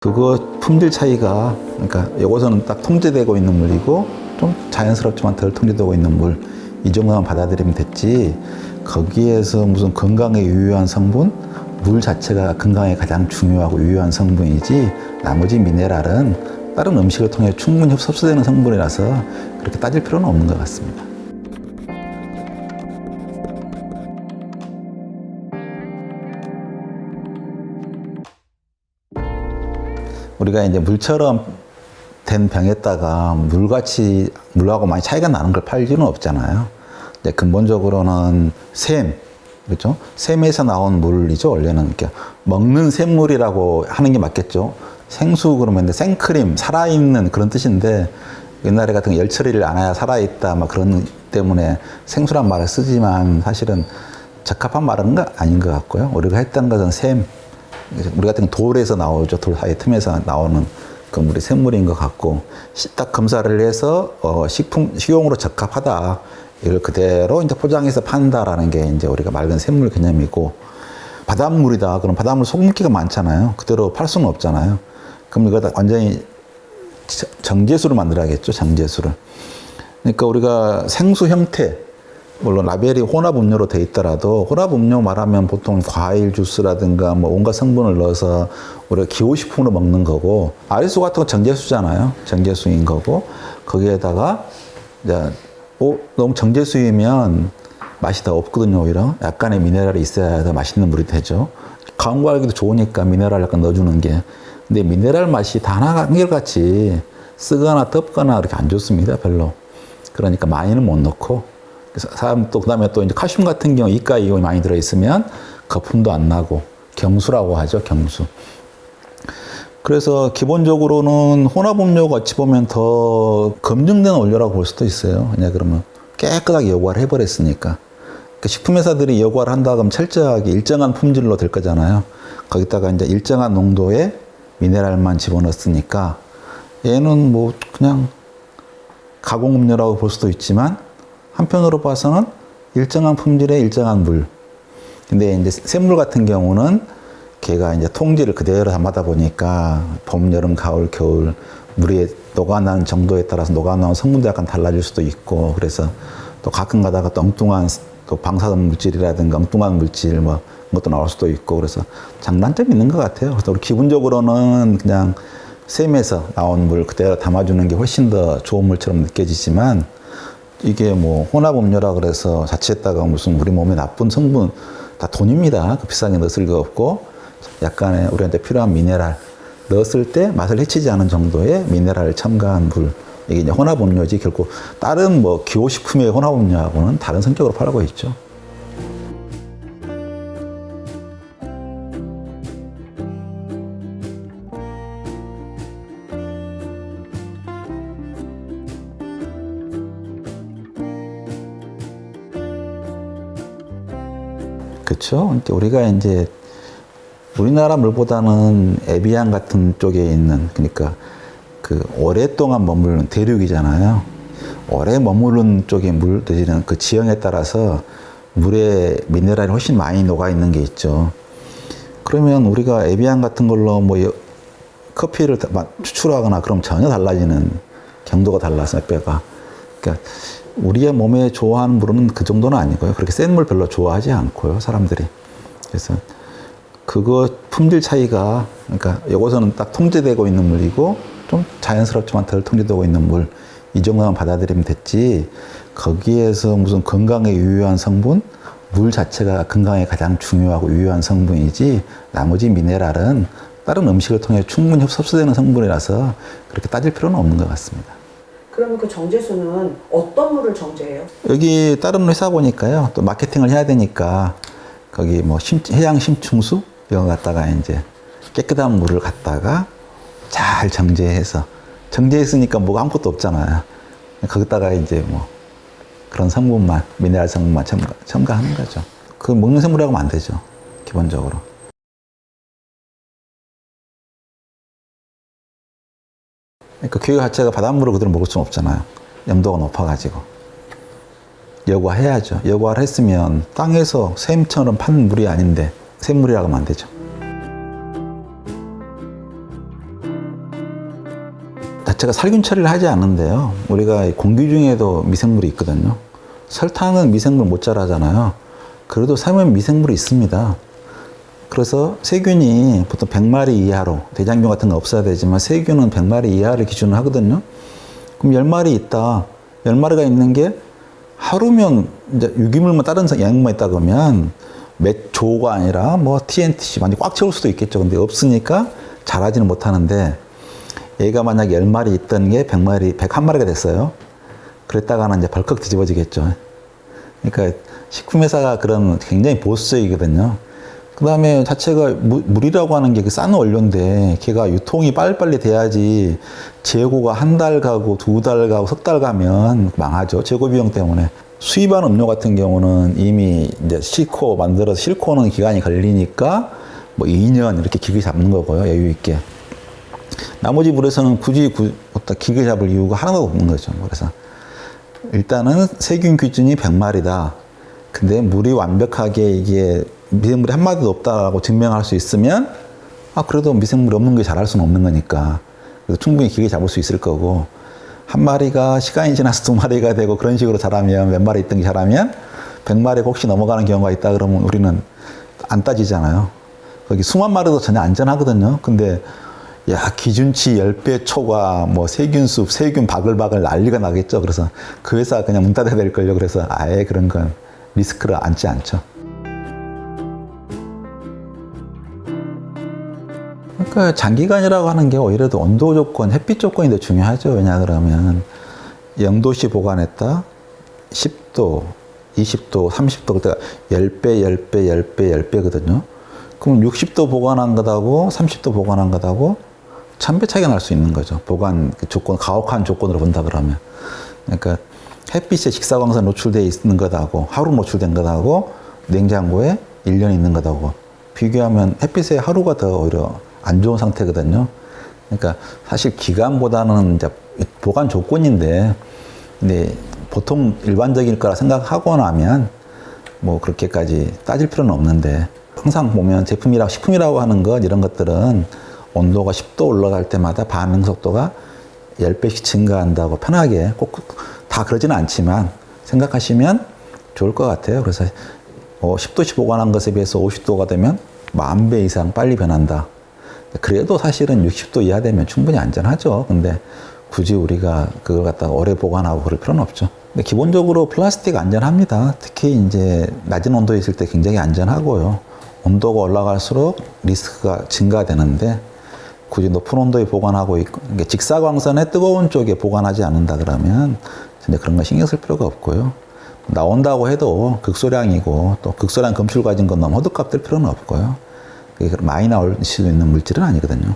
그거 품질 차이가, 그러니까 요것은 딱 통제되고 있는 물이고 좀 자연스럽지만 덜 통제되고 있는 물, 이 정도만 받아들이면 됐지, 거기에서 무슨 건강에 유효한 성분, 물 자체가 건강에 가장 중요하고 유효한 성분이지 나머지 미네랄은 다른 음식을 통해 충분히 흡수되는 성분이라서 그렇게 따질 필요는 없는 것 같습니다. 우리가 이제 물처럼 된 병에다가 물하고 많이 차이가 나는 걸 팔 이유는 없잖아요. 이제 근본적으로는 샘, 그렇죠? 샘에서 나온 물이죠, 원래는. 그러니까 먹는 샘물이라고 하는 게 맞겠죠. 생수 그러면 생크림, 살아있는 그런 뜻인데, 옛날에 같은 열 처리를 안 해야 살아있다, 막 그런 때문에 생수란 말을 쓰지만 사실은 적합한 말은 아닌 것 같고요. 우리가 했던 것은 샘, 우리 같은 돌에서 나오죠. 돌 사이 틈에서 나오는 그 물이 샘물인 것 같고, 딱 검사를 해서 식용으로 적합하다, 이걸 그대로 이제 포장해서 판다라는 게 이제 우리가 맑은 샘물 개념이고, 바닷물이다. 그럼 바닷물 소금기가 많잖아요. 그대로 팔 수는 없잖아요. 그럼 이거 완전히 정제수를 만들어야겠죠. 정제수를. 그러니까 우리가 생수 형태, 물론 라벨이 혼합 음료로 돼 있더라도, 혼합 음료 말하면 보통 과일 주스라든가 뭐 온갖 성분을 넣어서 우리가 기호식품으로 먹는 거고, 아리수 같은 건 정제수잖아요. 정제수인 거고, 거기에다가 이제 너무 정제수이면 맛이 더 없거든요. 오히려 약간의 미네랄이 있어야 더 맛있는 물이 되죠. 건강하기도 좋으니까 미네랄 약간 넣어주는 게. 근데 미네랄 맛이 다 한결같이 쓰거나 덥거나 그렇게 안 좋습니다. 별로. 그러니까 많이는 못 넣고, 사람 또 그다음에 또 이제 칼슘 같은 경우 이가 이온이 많이 들어 있으면 거품도 안 나고, 경수라고 하죠, 경수. 그래서 기본적으로는 혼합 음료가 어찌 보면 더 검증된 원료라고 볼 수도 있어요. 그냥 그러면 깨끗하게 여과를 해버렸으니까. 그러니까 식품회사들이 여과를 한다 그러면 철저하게 일정한 품질로 될 거잖아요. 거기다가 이제 일정한 농도의 미네랄만 집어넣었으니까 얘는 뭐 그냥 가공 음료라고 볼 수도 있지만, 한편으로 봐서는 일정한 품질의 일정한 물. 근데 이제 샘물 같은 경우는 걔가 이제 통질을 그대로 담아다 보니까 봄, 여름, 가을, 겨울 물에 녹아나는 정도에 따라서 녹아나는 성분도 약간 달라질 수도 있고, 그래서 또 가끔 가다가 또 엉뚱한 또 방사선 물질이라든가 엉뚱한 물질 뭐 그것도 나올 수도 있고, 그래서 장단점이 있는 것 같아요. 그래서 우리 기본적으로는 그냥 샘에서 나온 물 그대로 담아주는 게 훨씬 더 좋은 물처럼 느껴지지만, 이게 뭐 혼합 음료라 그래서 자취했다가 무슨 우리 몸에 나쁜 성분, 다 돈입니다. 비싸게 넣었을 거 없고, 약간의 우리한테 필요한 미네랄 넣었을 때 맛을 해치지 않은 정도의 미네랄을 첨가한 물, 이게 이제 혼합 음료지, 결국 다른 뭐 기호식품의 혼합 음료하고는 다른 성격으로 팔고 있죠. 그렇죠. 그러니까 우리가 이제 우리나라 물보다는 에비안 같은 쪽에 있는, 그러니까 그 오랫동안 머무르는 대륙이잖아요. 오래 머무른 쪽에 물들이는 그 지형에 따라서 물에 미네랄이 훨씬 많이 녹아 있는 게 있죠. 그러면 우리가 에비안 같은 걸로 뭐 커피를 추출하거나 그럼 전혀 달라지는, 경도가 달라서 몇 배가. 그러니까 우리의 몸에 좋아하는 물은 그 정도는 아니고요. 그렇게 센 물 별로 좋아하지 않고요, 사람들이. 그래서 그거 품질 차이가, 그러니까 요것은 딱 통제되고 있는 물이고 좀 자연스럽지만 덜 통제되고 있는 물, 이 정도만 받아들이면 됐지, 거기에서 무슨 건강에 유효한 성분, 물 자체가 건강에 가장 중요하고 유효한 성분이지 나머지 미네랄은 다른 음식을 통해 충분히 흡수되는 성분이라서 그렇게 따질 필요는 없는 것 같습니다. 그러면 그 정제수는 어떤 물을 정제해요? 여기 다른 회사 보니까요, 또 마케팅을 해야 되니까 거기 뭐 해양 심층수 이런 거 갖다가 이제 깨끗한 물을 갖다가 잘 정제했으니까 뭐가 아무것도 없잖아요. 거기다가 이제 뭐 그런 성분만, 미네랄 성분만 첨가하는 거죠. 그 먹는 생물이라고 하면 안 되죠, 기본적으로. 그러니까 기호 자체가 바닷물을 그대로 먹을 수는 없잖아요. 염도가 높아가지고. 여과해야죠. 여과를 했으면 땅에서 샘처럼 파는 물이 아닌데 샘물이라고 하면 안 되죠. 자체가 살균 처리를 하지 않는데요. 우리가 공기 중에도 미생물이 있거든요. 설탕은 미생물 못 자라잖아요. 그래도 삶은 미생물이 있습니다. 그래서 세균이 보통 100마리 이하로, 대장균 같은 거 없어야 되지만 세균은 100마리 이하를 기준으로 하거든요. 그럼 10마리 있다. 10마리가 있는 게 하루면 이제 유기물만 다른 영역만 있다 그러면 몇 조가 아니라 뭐 TNTC 완전 꽉 채울 수도 있겠죠. 근데 없으니까 자라지는 못하는데 얘가 만약 10마리 있던 게 100마리, 101마리가 됐어요. 그랬다가는 이제 벌컥 뒤집어지겠죠. 그러니까 식품회사가 그런 굉장히 보수적이거든요. 그 다음에 자체가 물이라고 하는 게 싼 원료인데 걔가 유통이 빨리빨리 돼야지 재고가 한 달 가고 2달 가고 3달 가면 망하죠. 재고 비용 때문에. 수입한 음료 같은 경우는 이미 이제 싣고 만들어서 싣고 오는 기간이 걸리니까 뭐 2년 이렇게 기계 잡는 거고요. 여유 있게. 나머지 물에서는 굳이 어떤 기계 잡을 이유가 하나도 없는 거죠. 그래서 일단은 세균 기준이 100마리다. 근데 물이 완벽하게 이게 미생물이 한 마디도 없다라고 증명할 수 있으면 그래도 미생물이 없는 게 자랄 수는 없는 거니까 그래서 충분히 기계 잡을 수 있을 거고 한 마리가 시간이 지나서 2마리가 되고 그런 식으로 자라면 몇 마리 있던 게 자라면 100마리가 혹시 넘어가는 경우가 있다 그러면 우리는 안 따지잖아요. 거기 수만 마리도 전혀 안전하거든요. 근데 야 기준치 10배 초과 뭐 세균숲 세균 바글바글 난리가 나겠죠. 그래서 그 회사 그냥 문 닫아야 될걸요. 그래서 아예 그런 건 리스크를 안지 않죠. 그러니까 장기간이라고 하는 게 오히려 더 온도 조건, 햇빛 조건이 더 중요하죠. 왜냐 그러면 0도씨 보관했다, 10도, 20도, 30도, 그때가 10배, 10배, 10배, 10배거든요. 그럼 60도 보관한 것하고 30도 보관한 것하고 1000배 차이가 날 수 있는 거죠. 보관 조건, 가혹한 조건으로 본다 그러면. 그러니까 햇빛에 직사광선 노출되어 있는 것하고 하루 노출된 것하고 냉장고에 1년 있는 것하고 비교하면 햇빛에 하루가 더 오히려 안 좋은 상태거든요. 그러니까 사실 기간보다는 이제 보관 조건인데, 근데 보통 일반적일 거라 생각하고 나면 뭐 그렇게까지 따질 필요는 없는데 항상 보면 제품이라고 식품이라고 하는 것 이런 것들은 온도가 10도 올라갈 때마다 반응 속도가 10배씩 증가한다고 편하게 꼭 다 그러지는 않지만 생각하시면 좋을 것 같아요. 그래서 10도씩 보관한 것에 비해서 50도가 되면 10,000배 이상 빨리 변한다. 그래도 사실은 60도 이하 되면 충분히 안전하죠. 근데 굳이 우리가 그걸 갖다가 오래 보관하고 그럴 필요는 없죠. 근데 기본적으로 플라스틱 안전합니다. 특히 이제 낮은 온도에 있을 때 굉장히 안전하고요. 온도가 올라갈수록 리스크가 증가되는데 굳이 높은 온도에 보관하고 있고 직사광선의 뜨거운 쪽에 보관하지 않는다 그러면 전혀 그런 거 신경 쓸 필요가 없고요. 나온다고 해도 극소량이고 또 극소량 검출 가진 건 너무 호들갑 뜰 필요는 없고요. 그게 많이 나올 수 있는 물질은 아니거든요.